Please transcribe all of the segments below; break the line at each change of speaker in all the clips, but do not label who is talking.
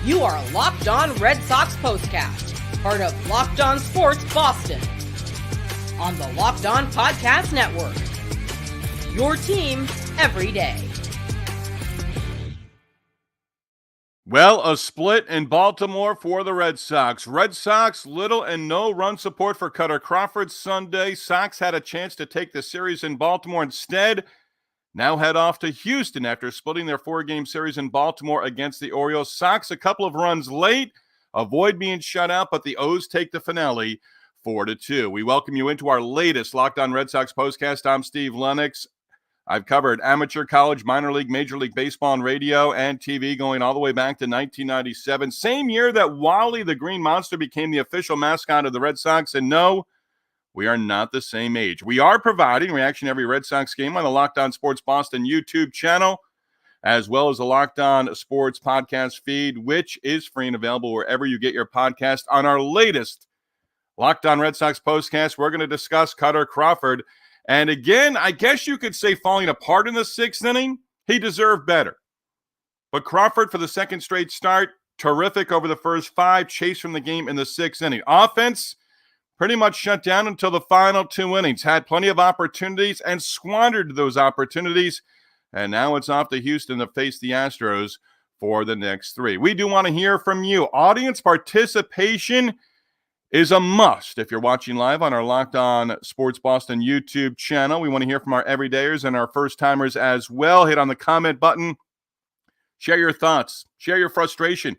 You are Locked On Red Sox Postcast, part of Locked On Sports Boston, on the Locked On Podcast Network. Your team every day.
Well, a split in Baltimore for the Red Sox. Red Sox, little and no run support for Kutter Crawford Sunday. Sox had a chance to take the series in Baltimore. Instead, now head off to Houston after splitting their 4-game series in Baltimore against the Orioles. Sox a couple of runs late, avoid being shut out, but the O's take the finale 4-2. We welcome you into our latest Locked On Red Sox postcast. I'm Steve Lennox. I've covered amateur, college, minor league, major league baseball, and radio and TV going all the way back to 1997. Same year that Wally the Green Monster became the official mascot of the Red Sox. And no, we are not the same age. We are providing reaction to every Red Sox game on the Locked On Sports Boston YouTube channel, as well as the Locked On Sports podcast feed, which is free and available wherever you get your podcast. On our latest Locked On Red Sox postcast, we're going to discuss Kutter Crawford. And again, I guess you could say falling apart in the 6th inning. He deserved better. But Crawford, for the second straight start, terrific over the first 5, chase from the game in the 6th inning. Offense, pretty much shut down until the final 2 innings. Had plenty of opportunities and squandered those opportunities. And now it's off to Houston to face the Astros for the next 3. We do want to hear from you. Audience participation is a must if you're watching live on our Locked On Sports Boston YouTube channel. We want to hear from our everydayers and our first-timers as well. Hit on the comment button. Share your thoughts. Share your frustration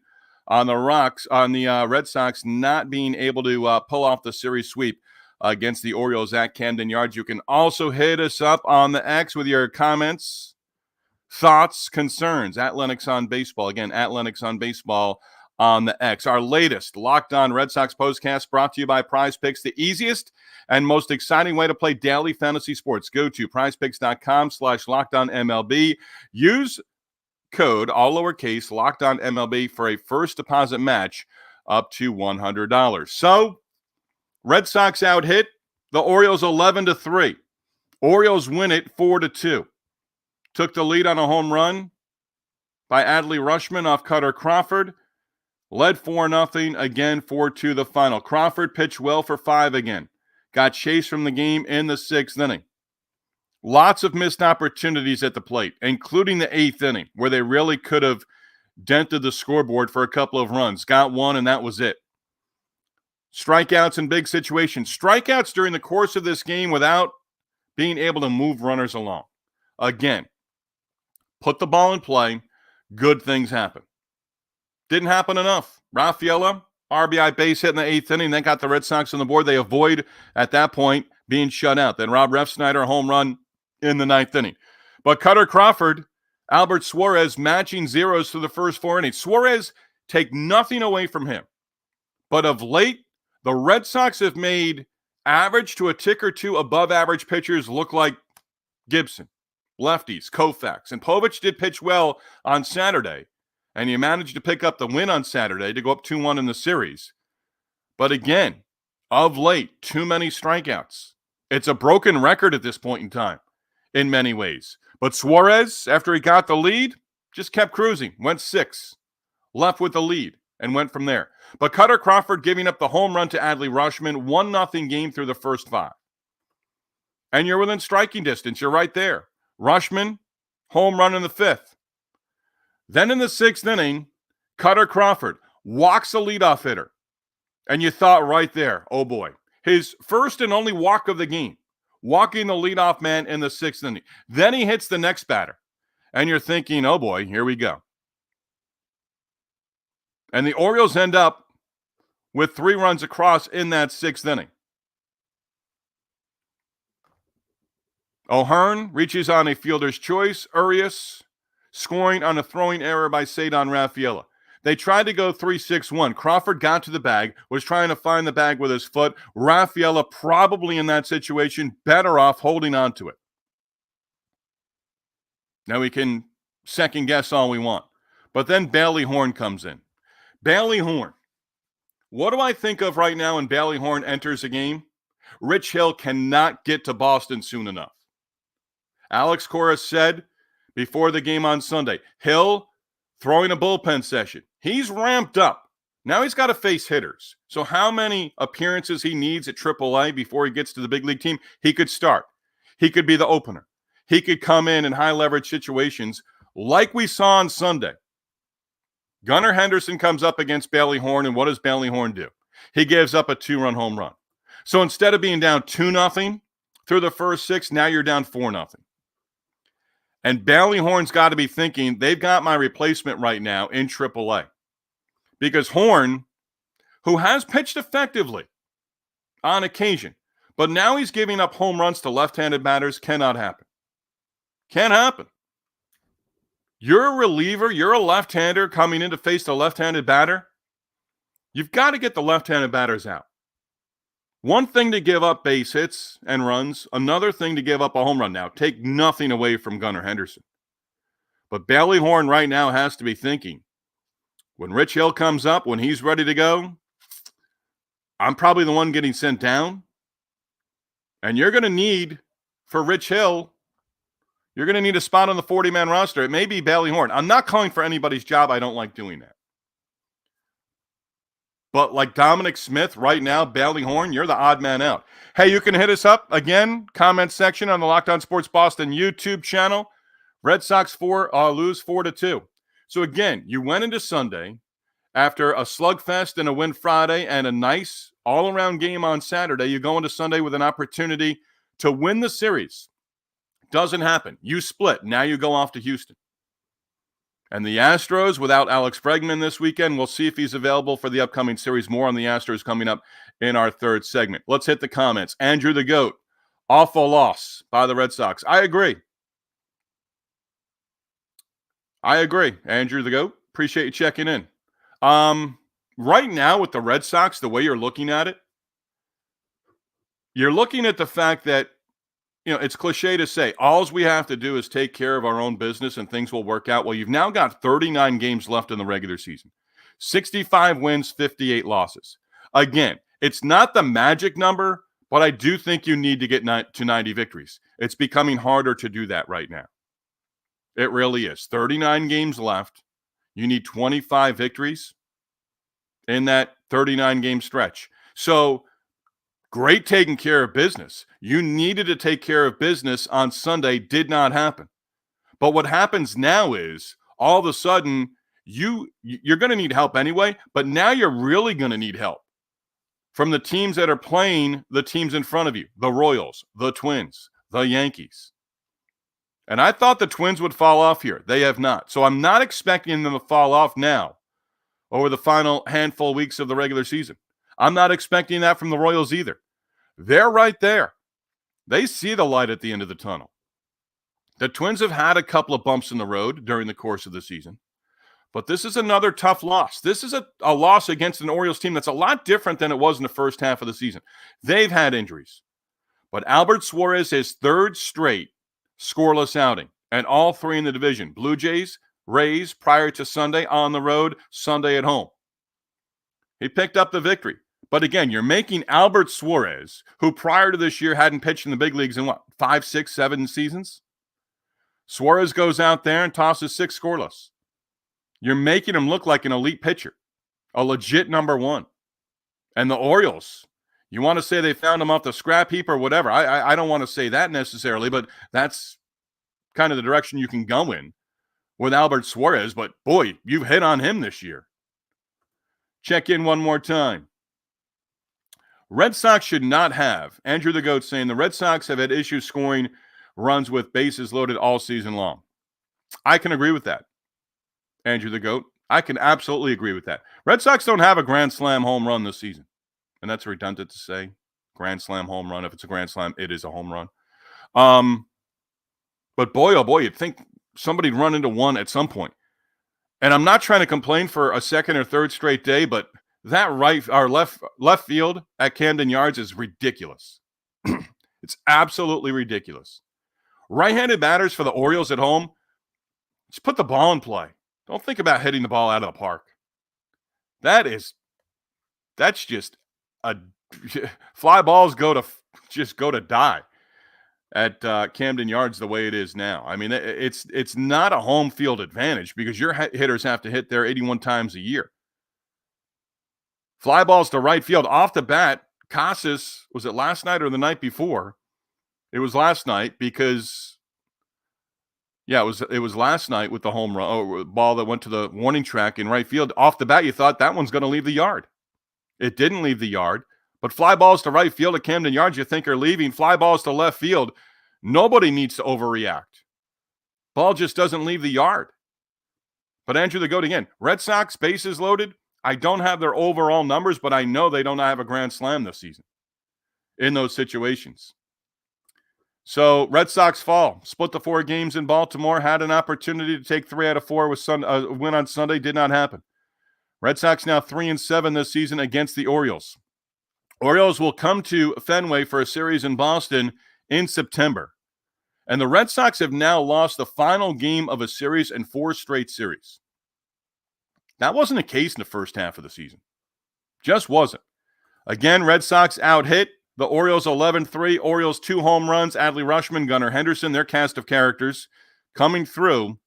on the Red Sox not being able to pull off the series sweep against the Orioles at Camden Yards. You can also hit us up on the X with your comments, thoughts, concerns at Lennox on Baseball. Again, at Lennox on Baseball on the X. Our latest Locked On Red Sox postcast brought to you by Prize Picks, the easiest and most exciting way to play daily fantasy sports. Go to prizepicks.com/LockedOnMLB. Use code, all lowercase, Locked On MLB for a first deposit match up to $100. So, Red Sox out hit the Orioles 11-3. Orioles win it 4-2. Took the lead on a home run by Adley Rutschman off Kutter Crawford. Led 4-0 again, 4-2 the final. Crawford pitched well for 5 again. Got chased from the game in the 6th inning. Lots of missed opportunities at the plate, including the 8th inning, where they really could have dented the scoreboard for a couple of runs. Got one, and that was it. Strikeouts in big situations. Strikeouts during the course of this game without being able to move runners along. Again, put the ball in play, good things happen. Didn't happen enough. Rafaela, RBI base hit in the 8th inning. That got the Red Sox on the board. They avoid, at that point, being shut out. Then Refsnyder, home run in the 9th inning. But Kutter Crawford, Albert Suarez matching zeros through the first 4 innings. Suarez, take nothing away from him. But of late, the Red Sox have made average to a tick or two above average pitchers look like Gibson, lefties, Koufax. And Povich did pitch well on Saturday. And you managed to pick up the win on Saturday to go up 2-1 in the series. But again, of late, too many strikeouts. It's a broken record at this point in time, in many ways. But Suarez, after he got the lead, just kept cruising, went 6, left with the lead, and went from there. But Kutter Crawford giving up the home run to Adley Rutschman, 1-0 game through the first 5. And you're within striking distance. You're right there. Rutschman, home run in the 5th. Then in the 6th inning, Kutter Crawford walks the leadoff hitter. And you thought right there, oh boy, his first and only walk of the game, walking the leadoff man in the 6th inning. Then he hits the next batter. And you're thinking, oh boy, here we go. And the Orioles end up with 3 runs across in that 6th inning. O'Hearn reaches on a fielder's choice. Urias scoring on a throwing error by Cedar Rafaela. They tried to go 3-6-1. Crawford got to the bag, was trying to find the bag with his foot. Rafaela probably in that situation better off holding on to it. Now we can second guess all we want. But then Bailey Horn comes in. Bailey Horn. What do I think of right now when Bailey Horn enters a game? Rich Hill cannot get to Boston soon enough. Alex Cora said before the game on Sunday, Hill throwing a bullpen session. He's ramped up. Now he's got to face hitters. So how many appearances he needs at AAA before he gets to the big league team? He could start. He could be the opener. He could come in high leverage situations like we saw on Sunday. Gunnar Henderson comes up against Bailey Horn, and what does Bailey Horn do? He gives up a 2-run home run. So instead of being down 2-0 through the first 6, now you're down 4-0. And Bailey Horn's got to be thinking, they've got my replacement right now in AAA. Because Horn, who has pitched effectively on occasion, but now he's giving up home runs to left-handed batters, cannot happen. Can't happen. You're a reliever, you're a left-hander coming in to face the left-handed batter. You've got to get the left-handed batters out. One thing to give up base hits and runs, another thing to give up a home run. Now, take nothing away from Gunnar Henderson. But Bailey Horn right now has to be thinking, when Rich Hill comes up, when he's ready to go, I'm probably the one getting sent down. And you're going to need, for Rich Hill, you're going to need a spot on the 40-man roster. It may be Bailey Horn. I'm not calling for anybody's job. I don't like doing that. But like Dominic Smith right now, Bailey Horn, you're the odd man out. Hey, you can hit us up again, comment section on the Locked On Sports Boston YouTube channel. Red Sox lose 4-2. So again, you went into Sunday after a slugfest and a win Friday and a nice all-around game on Saturday. You go into Sunday with an opportunity to win the series. Doesn't happen. You split. Now you go off to Houston. And the Astros, without Alex Bregman this weekend, we'll see if he's available for the upcoming series. More on the Astros coming up in our third segment. Let's hit the comments. Andrew the GOAT, awful loss by the Red Sox. I agree. Andrew the GOAT. Appreciate you checking in. Right now with the Red Sox, the way you're looking at it, you're looking at the fact that, it's cliche to say, all we have to do is take care of our own business and things will work out. Well, you've now got 39 games left in the regular season. 65 wins, 58 losses. Again, it's not the magic number, but I do think you need to get to 90 victories. It's becoming harder to do that right now. It really is. 39 games left. You need 25 victories in that 39-game stretch. So, great taking care of business. You needed to take care of business on Sunday. Did not happen. But what happens now is all of a sudden you're going to need help anyway, but now you're really going to need help from the teams that are playing the teams in front of you, the Royals, the Twins, the Yankees. And I thought the Twins would fall off here. They have not. So I'm not expecting them to fall off now over the final handful of weeks of the regular season. I'm not expecting that from the Royals either. They're right there. They see the light at the end of the tunnel. The Twins have had a couple of bumps in the road during the course of the season, but this is another tough loss. This is a loss against an Orioles team that's a lot different than it was in the first half of the season. They've had injuries, but Albert Suarez, his third straight scoreless outing, and all three in the division. Blue Jays, Rays prior to Sunday on the road, Sunday at home. He picked up the victory. But again, you're making Albert Suarez, who prior to this year hadn't pitched in the big leagues in 5, 6, 7 seasons? Suarez goes out there and tosses 6 scoreless. You're making him look like an elite pitcher, a legit number one. And the Orioles, you want to say they found him off the scrap heap or whatever. I don't want to say that necessarily, but that's kind of the direction you can go in with Albert Suarez. But boy, you've hit on him this year. Check in one more time. Red Sox should not have. Andrew the GOAT saying the Red Sox have had issues scoring runs with bases loaded all season long. I can agree with that, Andrew the GOAT. I can absolutely agree with that. Red Sox don't have a grand slam home run this season. And that's redundant to say. Grand slam home run. If it's a grand slam, it is a home run. But boy, oh boy, you'd think somebody'd run into one at some point. And I'm not trying to complain for a second or third straight day, but that left field at Camden Yards is ridiculous. It's absolutely ridiculous. Right-handed batters for the Orioles at home, just put the ball in play. Don't think about hitting the ball out of the park. That's just fly balls go to die. at Camden Yards the way it is now. I mean, it's not a home field advantage because your hitters have to hit there 81 times a year. Fly balls to right field off the bat. Casas, was it last night or the night before? It was last night because, yeah, it was last night with the home run ball that went to the warning track in right field. Off the bat, you thought that one's going to leave the yard. It didn't leave the yard. But fly balls to right field at Camden Yards, you think are leaving. Fly balls to left field. Nobody needs to overreact. Ball just doesn't leave the yard. But Andrew, the GOAT again. Red Sox, bases loaded. I don't have their overall numbers, but I know they don't have a grand slam this season in those situations. So Red Sox fall. Split the 4 games in Baltimore. Had an opportunity to take 3 out of 4 with win on Sunday. Did not happen. Red Sox now 3-7 this season against the Orioles. Orioles will come to Fenway for a series in Boston in September. And the Red Sox have now lost the final game of a series in 4 straight series. That wasn't the case in the first half of the season. Just wasn't. Again, Red Sox out hit the Orioles 11-3. Orioles 2 home runs. Adley Rutschman, Gunnar Henderson, their cast of characters coming through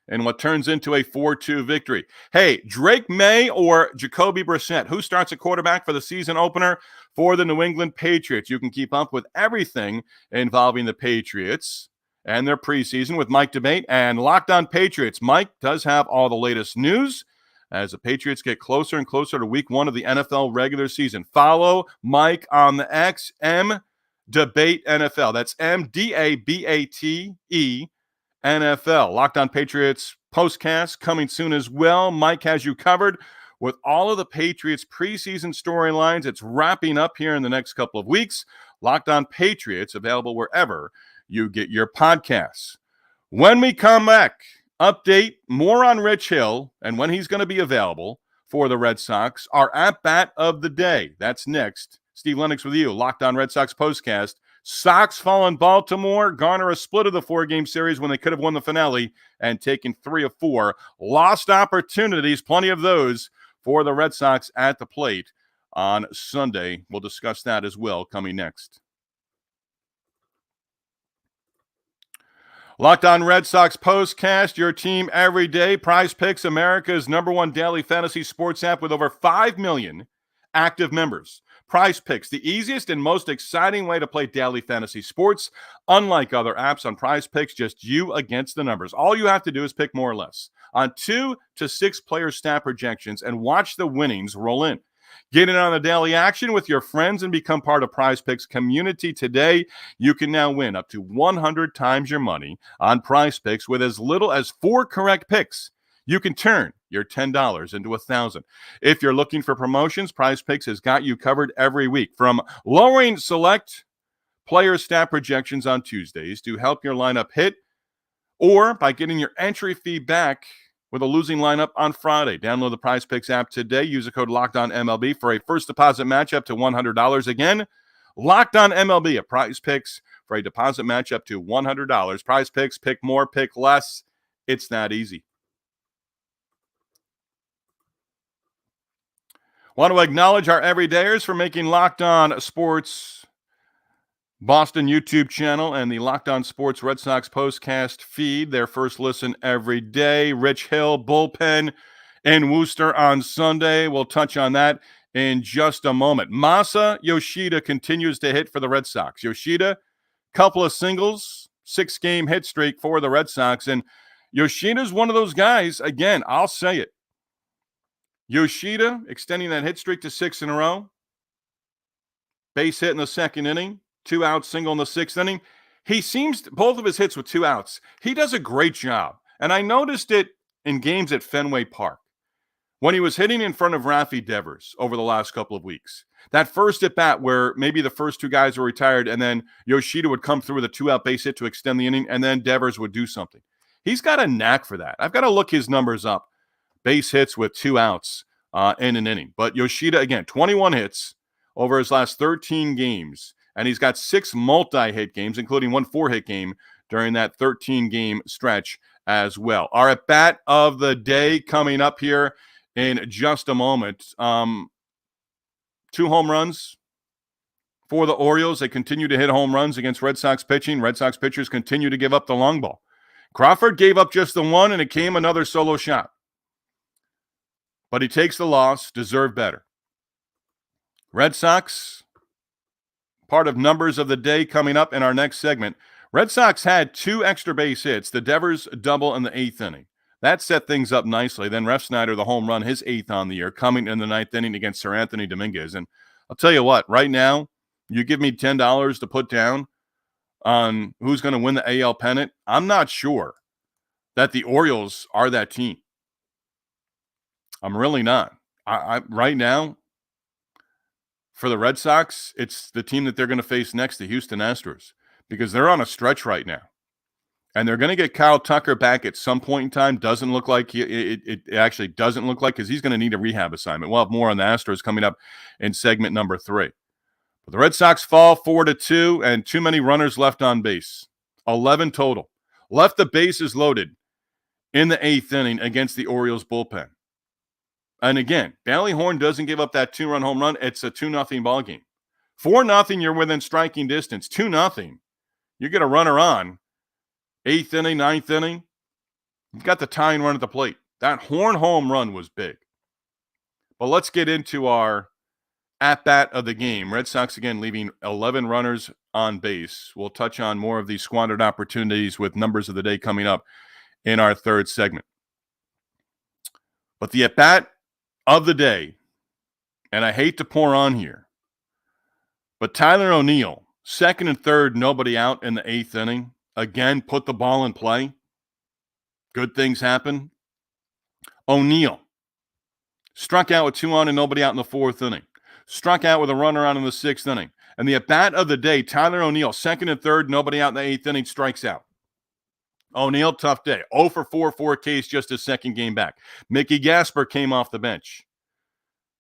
in what turns into a 4-2 victory. Hey, Drake May or Jacoby Brissett, who starts at quarterback for the season opener for the New England Patriots? You can keep up with everything involving the Patriots and their preseason with Mike Debate and Locked On Patriots. Mike does have all the latest news as the Patriots get closer and closer to week 1 of the NFL regular season. Follow Mike on the X, M Debate NFL. That's MDABATE NFL. Locked On Patriots postcast coming soon as well. Mike has you covered with all of the Patriots preseason storylines. It's wrapping up here in the next couple of weeks. Locked On Patriots available wherever you get your podcasts. When we come back, update more on Rich Hill and when he's going to be available for the Red Sox. Our at-bat of the day. That's next. Steve Lennox with you. Locked On Red Sox postcast. Sox fall in Baltimore, garner a split of the 4-game series when they could have won the finale and taken 3 of 4. Lost opportunities, plenty of those for the Red Sox at the plate on Sunday. We'll discuss that as well coming next. Locked On Red Sox postcast, your team every day. Prize Picks, America's #1 daily fantasy sports app with over 5 million active members. Prize Picks, the easiest and most exciting way to play daily fantasy sports. Unlike other apps on Prize Picks, just you against the numbers. All you have to do is pick more or less on 2 to 6 player stat projections and watch the winnings roll in. Get in on the daily action with your friends and become part of Prize Picks community today. You can now win up to 100 times your money on Prize Picks with as little as 4 correct picks. You can turn your $10 into $1,000. If you're looking for promotions, Prize Picks has got you covered every week. From lowering select player stat projections on Tuesdays to help your lineup hit, or by getting your entry fee back with a losing lineup on Friday. Download the Prize Picks app today. Use the code LOCKEDONMLB for a first deposit match up to $100. Again, Locked On MLB at Prize Picks for a deposit match up to $100. Prize Picks, pick more, pick less. It's that easy. Want to acknowledge our everydayers for making Locked On Sports Boston YouTube channel and the Locked On Sports Red Sox postcast feed their first listen every day. Rich Hill, bullpen in Worcester on Sunday. We'll touch on that in just a moment. Masa Yoshida continues to hit for the Red Sox. Yoshida, couple of singles, 6-game hit streak for the Red Sox. And Yoshida's one of those guys, again, I'll say it. Yoshida extending that hit streak to 6 in a row. Base hit in the 2nd inning. 2-out single in the 6th inning. He seems, both of his hits with 2 outs. He does a great job. And I noticed it in games at Fenway Park when he was hitting in front of Rafi Devers over the last couple of weeks. That first at bat where maybe the first 2 guys were retired and then Yoshida would come through with a 2-out base hit to extend the inning and then Devers would do something. He's got a knack for that. I've got to look his numbers up. Base hits with 2 outs in an inning. But Yoshida, again, 21 hits over his last 13 games. And he's got 6 multi-hit games, including 1 4-hit game during that 13-game stretch as well. Our at-bat of the day coming up here in just a moment. 2 home runs for the Orioles. They continue to hit home runs against Red Sox pitching. Red Sox pitchers continue to give up the long ball. Crawford gave up just the one, and it came another solo shot. But he takes the loss, deserved better. Red Sox, part of numbers of the day coming up in our next segment. Red Sox had 2 extra base hits, the Devers double in the 8th inning. That set things up nicely. Then Refsnyder, the home run, his 8th on the year, coming in the 9th inning against Sir Anthony Dominguez. And I'll tell you what, right now, you give me $10 to put down on who's going to win the AL pennant, I'm not sure that the Orioles are that team. I'm really not. I right now, for the Red Sox, it's the team that they're going to face next, the Houston Astros, because they're on a stretch right now. And they're going to get Kyle Tucker back at some point in time. Doesn't look like it actually doesn't look like, because he's going to need a rehab assignment. We'll have more on the Astros coming up in segment number 3. But the Red Sox fall 4-2, and too many runners left on base. 11 total. Left the bases loaded in the 8th inning against the Orioles bullpen. And again, Bailey Horn doesn't give up that 2-run home run. It's a 2-0 ball game. 4-0, you're within striking distance. 2-0, you get a runner on. 8th inning, 9th inning, you've got the tying run at the plate. That Horn home run was big. But let's get into our at-bat of the game. Red Sox, again, leaving 11 runners on base. We'll touch on more of these squandered opportunities with numbers of the day coming up in our 3rd segment. But the at-bat of the day, and I hate to pour on here, but Tyler O'Neill, 2nd and 3rd, nobody out in the 8th inning. Again, put the ball in play. Good things happen. O'Neill struck out with 2 on and nobody out in the 4th inning. Struck out with a runner on in the 6th inning. And the at-bat of the day, Tyler O'Neill, 2nd and 3rd, nobody out in the 8th inning, strikes out. O'Neill, tough day. 0 for 4 case, just his 2nd game back. Mickey Gasper came off the bench.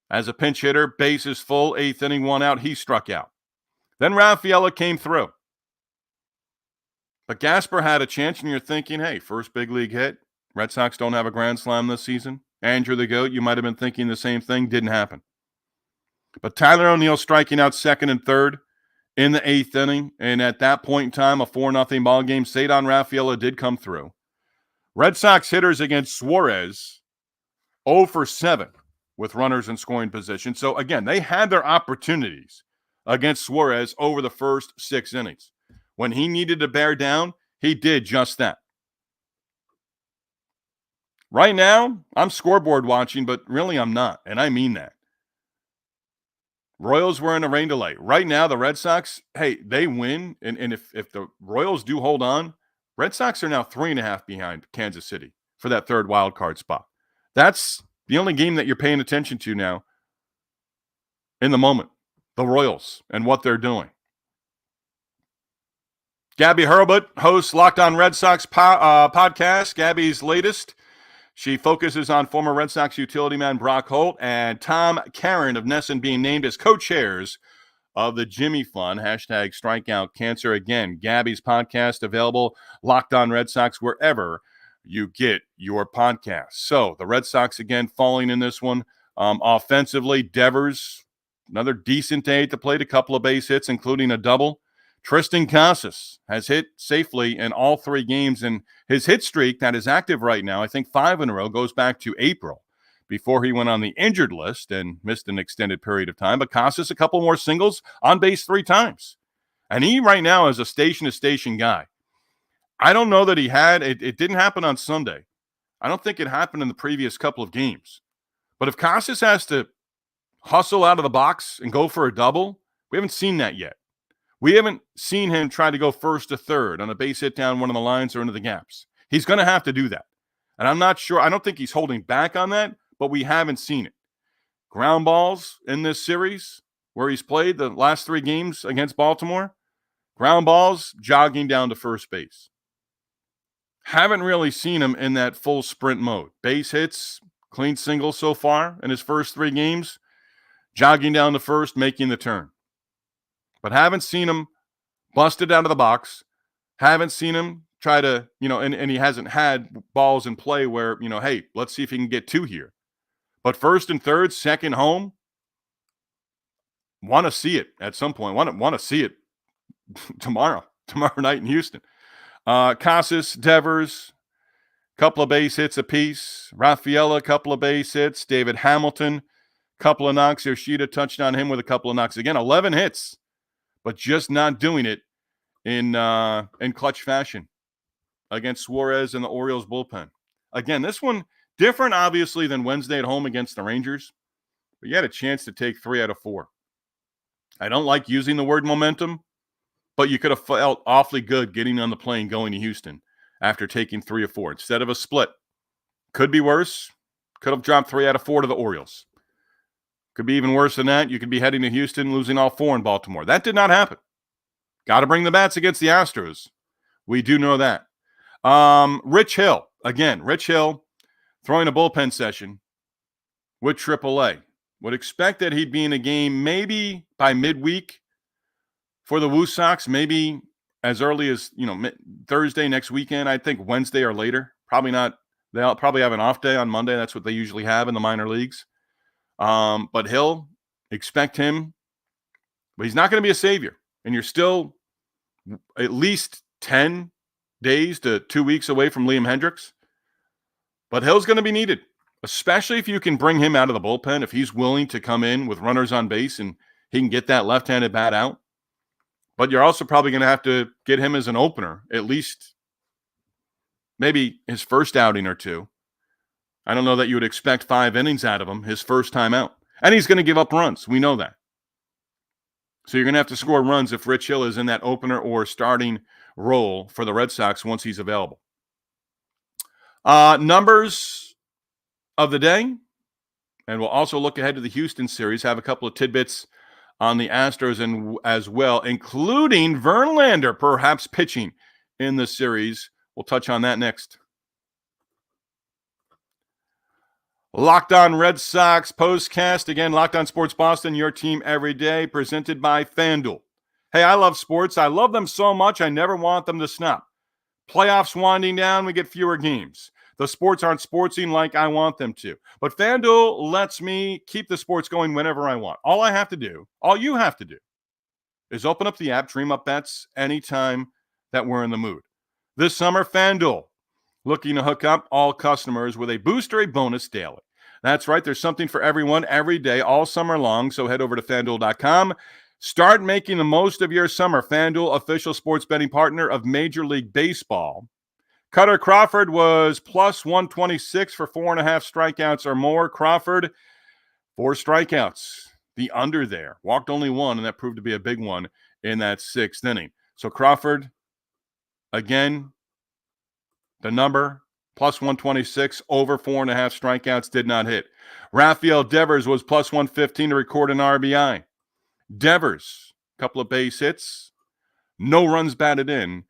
As a pinch hitter, bases full, 8th inning, 1 out, he struck out. Then Rafaela came through. But Gasper had a chance, and you're thinking, hey, first big league hit. Red Sox don't have a grand slam this season. Andrew the GOAT, you might have been thinking the same thing. Didn't happen. But Tyler O'Neill striking out 2nd and 3rd in the 8th inning. And at that point in time, a 4-0 ball game. Cedar Rafaela did come through. Red Sox hitters against Suarez, 0 for 7 with runners in scoring position. So, again, they had their opportunities against Suarez over the first 6 innings. When he needed to bear down, he did just that. Right now, I'm scoreboard watching, but really I'm not, and I mean that. Royals were in a rain delay. Right now, the Red Sox, hey, they win, and if the Royals do hold on, Red Sox are now 3.5 behind Kansas City for that 3rd wild card spot. That's the only game that you're paying attention to now in the moment, the Royals and what they're doing. Gabby Hurlbut hosts Locked On Red Sox podcast. Gabby's latest. She focuses on former Red Sox utility man Brock Holt and Tom Caron of Nesson being named as co-chairs of the Jimmy Fund. Hashtag strikeout cancer. Again, Gabby's podcast available. Locked On Red Sox wherever you get your podcasts. So the Red Sox again falling in this one. Offensively, Devers, another decent day at the plate. A couple of base hits, including a double. Tristan Casas has hit safely in all 3 games, and his hit streak that is active right now, I think 5 in a row, goes back to April before he went on the injured list and missed an extended period of time. But Casas, a couple more singles, on base 3 times. And he right now is a station-to-station guy. I don't know that he had, it didn't happen on Sunday. I don't think it happened in the previous couple of games. But if Casas has to hustle out of the box and go for a double, we haven't seen that yet. We haven't seen him try to go 1st to 3rd on a base hit down one of the lines or into the gaps. He's going to have to do that. And I'm not sure. I don't think he's holding back on that, but we haven't seen it. Ground balls in this series where he's played the last 3 games against Baltimore. Ground balls, jogging down to first base. Haven't really seen him in that full sprint mode. Base hits, clean singles so far in his first 3 games. Jogging down to first, making the turn. But haven't seen him busted out of the box. Haven't seen him try to, and he hasn't had balls in play where, hey, let's see if he can get 2 here. But 1st and 3rd, 2nd home, want to see it at some point. Want to see it tomorrow night in Houston. Casas, Devers, couple of base hits apiece. Rafaela, couple of base hits. David Hamilton, couple of knocks. Yoshida touched on him with a couple of knocks. Again, 11 hits, but just not doing it in clutch fashion against Suarez and the Orioles bullpen. Again, this one different, obviously, than Wednesday at home against the Rangers, but you had a chance to take 3 out of 4. I don't like using the word momentum, but you could have felt awfully good getting on the plane going to Houston after taking 3 of 4 instead of a split. Could be worse. Could have dropped 3 out of 4 to the Orioles. Could be even worse than that. You could be heading to Houston, losing all 4 in Baltimore. That did not happen. Got to bring the bats against the Astros. We do know that. Rich Hill. Again, Rich Hill throwing a bullpen session with AAA. Would expect that he'd be in a game maybe by midweek for the Woo Sox, maybe as early as, Thursday next weekend. I think Wednesday or later. Probably not. They'll probably have an off day on Monday. That's what they usually have in the minor leagues. But Hill, expect him. But he's not going to be a savior. And you're still at least 10 days to 2 weeks away from Liam Hendricks. But Hill's going to be needed, especially if you can bring him out of the bullpen, if he's willing to come in with runners on base and he can get that left-handed bat out. But you're also probably going to have to get him as an opener, at least maybe his first outing or two. I don't know that you would expect 5 innings out of him his first time out. And he's going to give up runs. We know that. So you're going to have to score runs if Rich Hill is in that opener or starting role for the Red Sox once he's available. Numbers of the day, and we'll also look ahead to the Houston series, have a couple of tidbits on the Astros and as well, including Verlander perhaps pitching in the series. We'll touch on that next. Locked On Red Sox postcast. Again, Locked On Sports Boston, your team every day, presented by FanDuel. Hey, I love sports. I love them so much, I never want them to stop. Playoffs winding down, we get fewer games. The sports aren't sportsing like I want them to. But FanDuel lets me keep the sports going whenever I want. All you have to do, is open up the app, dream up bets anytime that we're in the mood. This summer, FanDuel looking to hook up all customers with a booster, a bonus daily. That's right. There's something for everyone every day, all summer long. So head over to FanDuel.com. Start making the most of your summer. FanDuel, official sports betting partner of Major League Baseball. Kutter Crawford was plus 126 for 4.5 strikeouts or more. Crawford, 4 strikeouts. The under there. Walked only 1, and that proved to be a big one in that 6th inning. So Crawford, again, the number, plus 126, over 4.5 strikeouts, did not hit. Rafael Devers was plus 115 to record an RBI. Devers, a couple of base hits, no runs batted in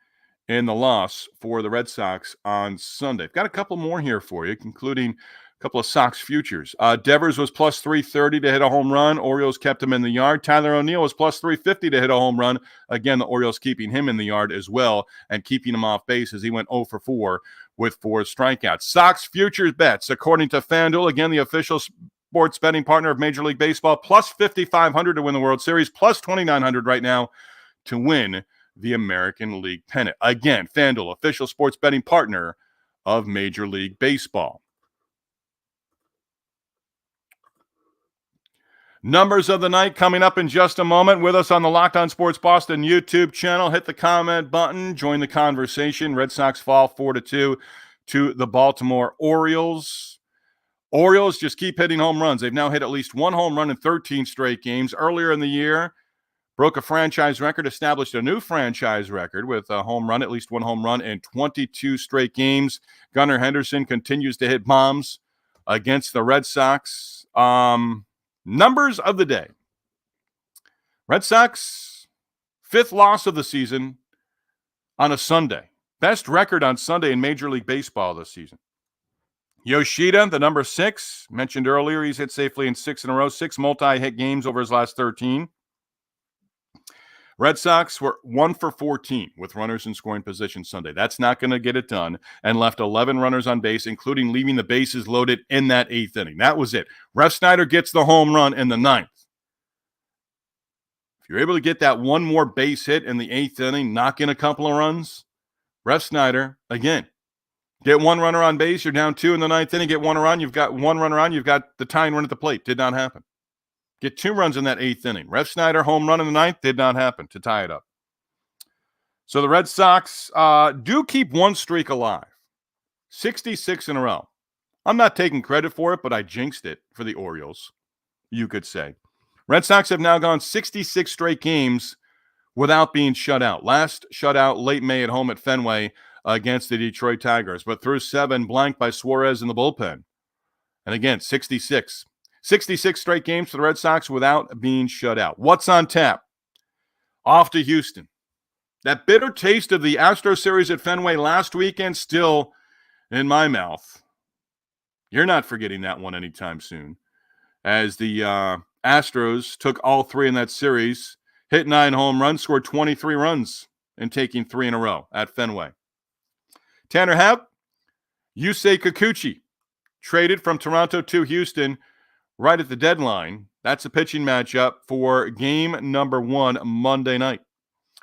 the loss for the Red Sox on Sunday. I've got a couple more here for you, including a couple of Sox futures. Devers was plus 330 to hit a home run. Orioles kept him in the yard. Tyler O'Neill was plus 350 to hit a home run. Again, the Orioles keeping him in the yard as well and keeping him off base as he went 0 for 4 with 4 strikeouts. Sox futures bets, according to FanDuel, again, the official sports betting partner of Major League Baseball, plus 5,500 to win the World Series, plus 2,900 right now to win the American League pennant. Again, FanDuel, official sports betting partner of Major League Baseball. Numbers of the night coming up in just a moment. With us on the Locked On Sports Boston YouTube channel. Hit the comment button. Join the conversation. Red Sox fall 4-2 to the Baltimore Orioles. Orioles just keep hitting home runs. They've now hit at least 1 home run in 13 straight games. Earlier in the year, broke a franchise record, established a new franchise record with a home run, at least 1 home run in 22 straight games. Gunnar Henderson continues to hit bombs against the Red Sox. Numbers of the day. Red Sox, 5th loss of the season on a Sunday. Best record on Sunday in Major League Baseball this season. Yoshida, the number 6, mentioned earlier, he's hit safely in 6 in a row, 6 multi-hit games over his last 13. Red Sox were 1 for 14 with runners in scoring position Sunday. That's not going to get it done, and left 11 runners on base, including leaving the bases loaded in that 8th inning. That was it. Refsnyder gets the home run in the 9th. If you're able to get that one more base hit in the 8th inning, knock in a couple of runs, Refsnyder, again, get one runner on base, you're down 2 in the 9th inning, get one run, you've got one runner on, you've got the tying run at the plate. Did not happen. Get 2 runs in that 8th inning. Refsnyder, home run in the 9th, did not happen to tie it up. So the Red Sox do keep one streak alive. 66 in a row. I'm not taking credit for it, but I jinxed it for the Orioles, you could say. Red Sox have now gone 66 straight games without being shut out. Last shutout late May at home at Fenway against the Detroit Tigers, but through 7, blanked by Suarez in the bullpen. And again, 66. 66 straight games for the Red Sox without being shut out. What's on tap? Off to Houston. That bitter taste of the Astros series at Fenway last weekend still in my mouth. You're not forgetting that one anytime soon. As the Astros took all 3 in that series, hit 9 home runs, scored 23 runs, and taking 3 in a row at Fenway. Tanner Houck, Yusei Kikuchi, traded from Toronto to Houston right at the deadline. That's a pitching matchup for game number 1 Monday night.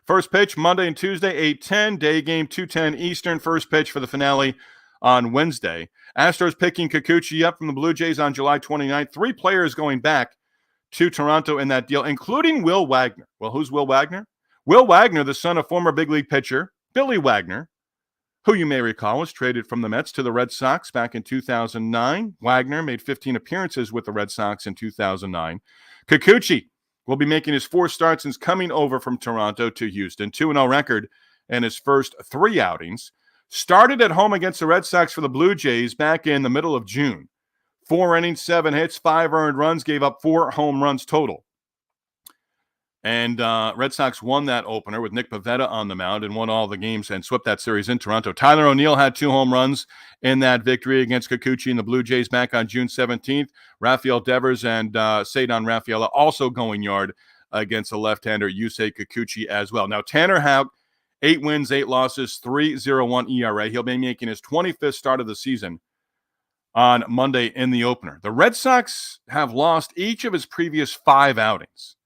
First pitch Monday and Tuesday, 8:10. Day game, 2:10 Eastern. First pitch for the finale on Wednesday. Astros picking Kikuchi up from the Blue Jays on July 29th. 3 players going back to Toronto in that deal, including Will Wagner. Well, who's Will Wagner? Will Wagner, the son of former big league pitcher Billy Wagner, who you may recall was traded from the Mets to the Red Sox back in 2009. Wagner made 15 appearances with the Red Sox in 2009. Kikuchi will be making his 4th start since coming over from Toronto to Houston. 2-0 record in his first 3 outings. Started at home against the Red Sox for the Blue Jays back in the middle of June. 4 innings, 7 hits, 5 earned runs, gave up 4 home runs total. And Red Sox won that opener with Nick Pivetta on the mound and won all the games and swept that series in Toronto. Tyler O'Neill had 2 home runs in that victory against Kikuchi and the Blue Jays back on June 17th. Rafael Devers and Cedar Rafaela also going yard against the left-hander Yusei Kikuchi as well. Now, Tanner Houck, 8 wins, 8 losses, 3.01 ERA. He'll be making his 25th start of the season on Monday in the opener. The Red Sox have lost each of his previous 5 outings.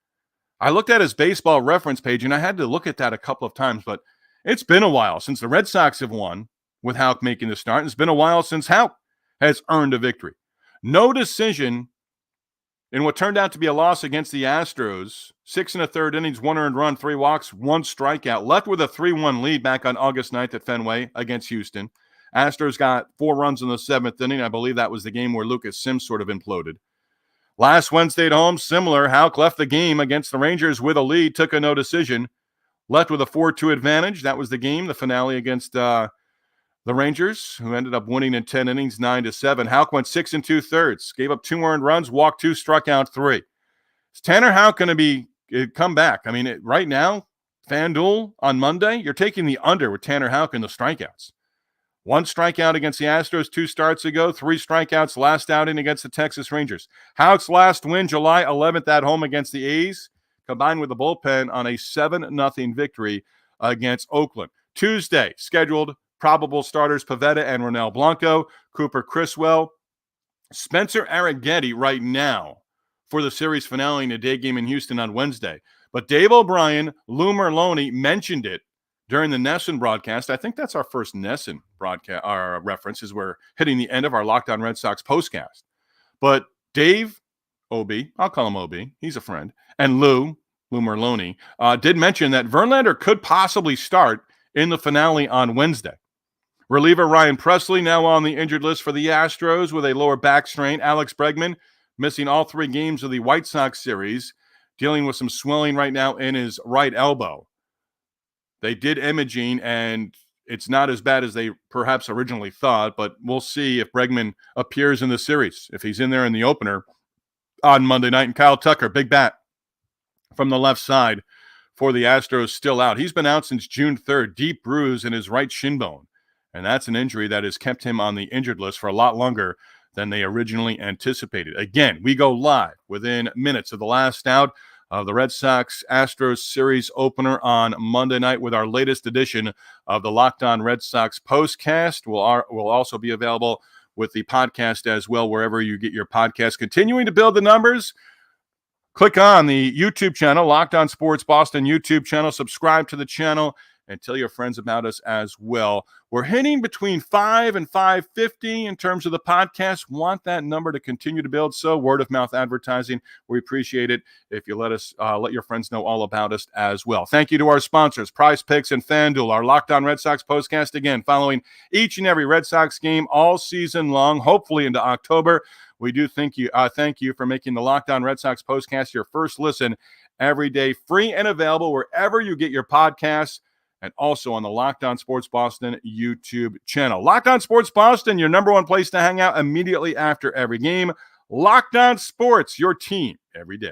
I looked at his baseball reference page, and I had to look at that a couple of times, but it's been a while since the Red Sox have won with Houck making the start. It's been a while since Houck has earned a victory. No decision in what turned out to be a loss against the Astros. 6 1/3 innings, 1 earned run, 3 walks, 1 strikeout. Left with a 3-1 lead back on August 9th at Fenway against Houston. Astros got 4 runs in the 7th inning. I believe that was the game where Lucas Sims sort of imploded. Last Wednesday at home, similar. Houck left the game against the Rangers with a lead, took a no decision, left with a 4-2 advantage. That was the game, the finale against the Rangers, who ended up winning in 10 innings, 9-7. Houck went 6 2/3, gave up 2 earned runs, walked 2, struck out 3. Is Tanner Houck going to come back? I mean, right now, FanDuel on Monday, you're taking the under with Tanner Houck in the strikeouts. 1 strikeout against the Astros 2 starts ago, 3 strikeouts last outing against the Texas Rangers. Houck's last win, July 11th at home against the A's, combined with the bullpen on a 7-0 victory against Oakland. Tuesday, scheduled probable starters Pivetta and Ronel Blanco, Cooper Criswell, Spencer Arrighetti right now for the series finale in a day game in Houston on Wednesday. But Dave O'Brien, Lou Merloni mentioned it during the Nesson broadcast. I think that's our first Nesson broadcast, our reference, as we're hitting the end of our Locked On Red Sox postcast. But Dave, OB, I'll call him OB, he's a friend, and Lou Merloni, did mention that Verlander could possibly start in the finale on Wednesday. Reliever Ryan Presley now on the injured list for the Astros with a lower back strain. Alex Bregman missing all 3 games of the White Sox series, dealing with some swelling right now in his right elbow. They did imaging, and it's not as bad as they perhaps originally thought, but we'll see if Bregman appears in the series, if he's in there in the opener on Monday night. And Kyle Tucker, big bat from the left side for the Astros, still out. He's been out since June 3rd, deep bruise in his right shin bone, and that's an injury that has kept him on the injured list for a lot longer than they originally anticipated. Again, we go live within minutes of the last out of the Red Sox-Astros series opener on Monday night with our latest edition of the Locked On Red Sox postcast. Will also be available with the podcast as well, wherever you get your podcast. Continuing to build the numbers. Click on the YouTube channel, Locked On Sports Boston YouTube channel. Subscribe to the channel and tell your friends about us as well. We're hitting between 5 and 550 in terms of the podcast. Want that number to continue to build. So word of mouth advertising, we appreciate it if you let your friends know all about us as well. Thank you to our sponsors, Prize Picks and FanDuel. Our Locked On Red Sox postcast, again, following each and every Red Sox game all season long, hopefully into October. We do thank you for making the Locked On Red Sox postcast your first listen every day, free and available wherever you get your podcasts, and also on the Locked On Sports Boston YouTube channel. Locked On Sports Boston, your number one place to hang out immediately after every game. Locked On Sports, your team every day.